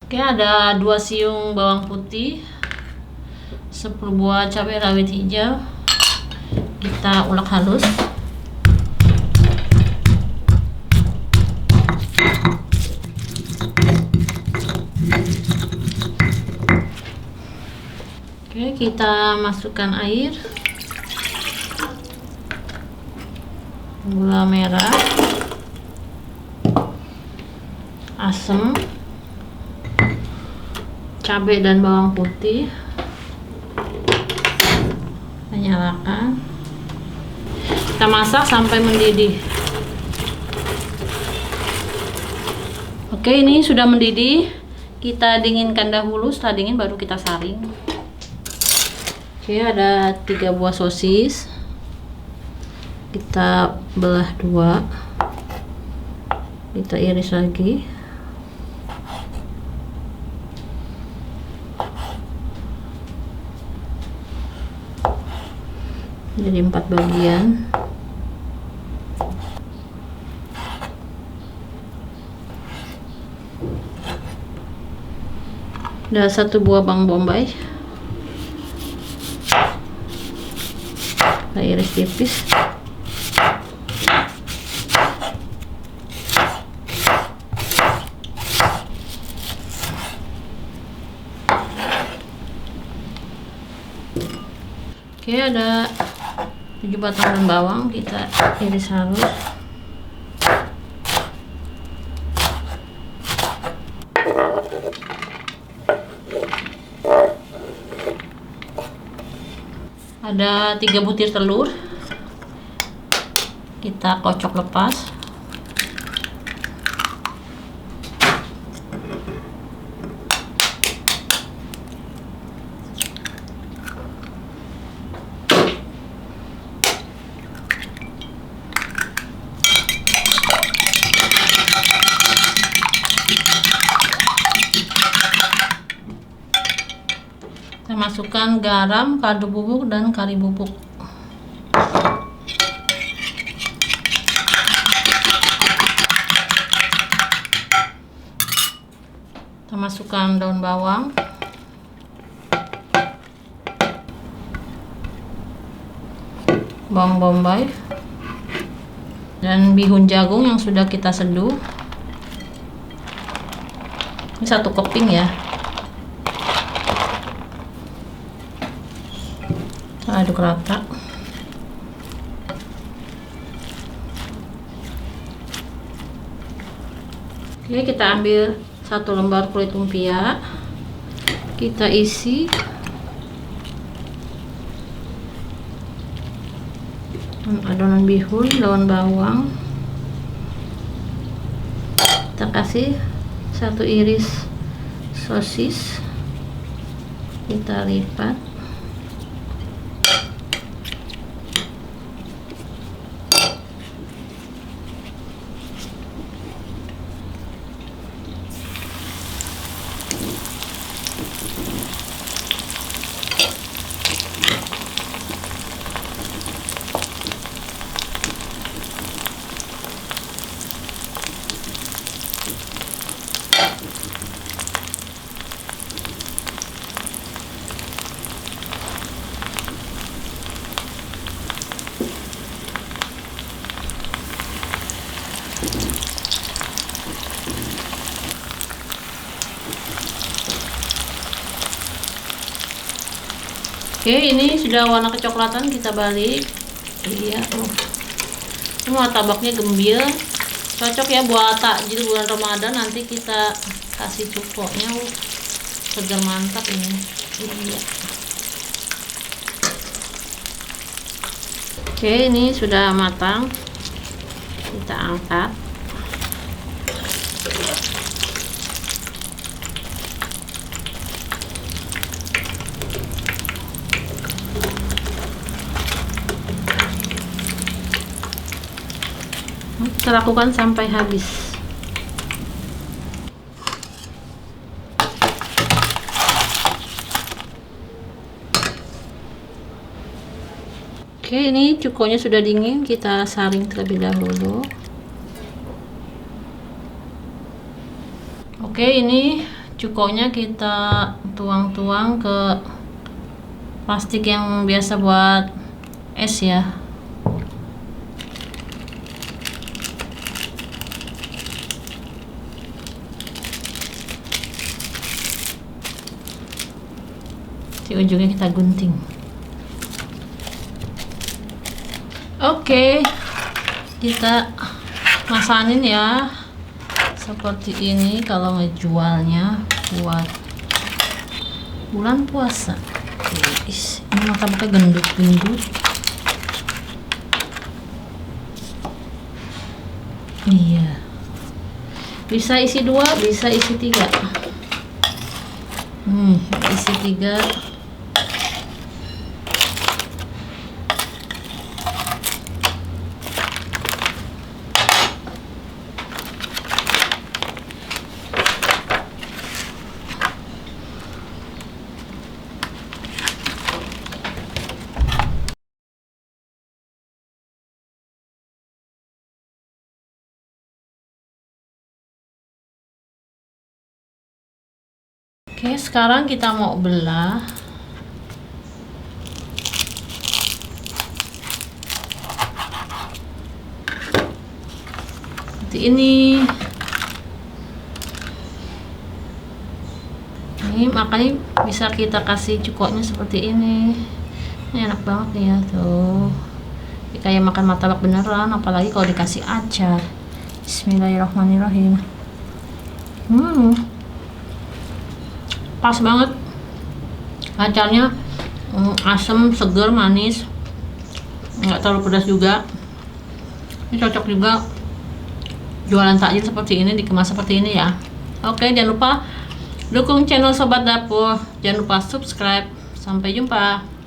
Oke, ada 2 siung bawang putih, 10 buah cabai rawit hijau. Kita ulek halus. Oke, kita masukkan air, gula merah, asam, cabai dan bawang putih. Kita nyalakan. Kita masak sampai mendidih. Oke, ini sudah mendidih. Kita dinginkan dahulu, setelah dingin baru kita saring. Oke, ada 3 buah sosis. Kita belah 2. Kita iris lagi. Jadi 4 bagian. Ada 1 buah bawang bombay. Kita iris tipis. Oke, ada 7 batang daun bawang, kita iris halus. Ada 3 butir telur, kita kocok lepas. Kita masukkan garam, kaldu bubuk, dan kari bubuk. Kita masukkan daun bawang, bawang bombay, dan bihun jagung yang sudah kita seduh. Ini 1 keping ya. Aduk rata. Oke, kita ambil 1 lembar kulit lumpia, kita isi adonan bihun, daun bawang. Kita kasih 1 iris sosis, kita lipat. Oke, ini sudah warna kecoklatan, kita balik. Iya, semua tabaknya gembir, cocok ya buat takjil bulan Ramadan. Nanti kita kasih cukoknya, segar mantap ini. Iya. Oke, ini sudah matang, kita angkat. Kita lakukan sampai habis. Oke, ini cukonya sudah dingin, kita saring terlebih dahulu. Oke, ini Cukonya kita tuang-tuang ke plastik yang biasa buat es ya. Di ujungnya kita gunting. Oke, kita masanin ya seperti ini kalau ngejualnya buat bulan puasa. Ini martabaknya gendut-gendut. Iya, bisa isi 2, bisa isi 3. Isi 3. Oke, sekarang kita mau belah. Seperti ini. Ini makanya bisa kita kasih cukoknya seperti ini. Ini enak banget nih ya tuh. Ini kayak makan martabak beneran, apalagi kalau dikasih acar. Bismillahirrahmanirrahim. Pas banget acarnya, asam, seger, manis, nggak terlalu pedas juga. Ini cocok juga jualan takjil seperti ini, dikemas seperti ini ya. Oke, jangan lupa dukung channel Sobat Dapur, jangan lupa subscribe. Sampai jumpa.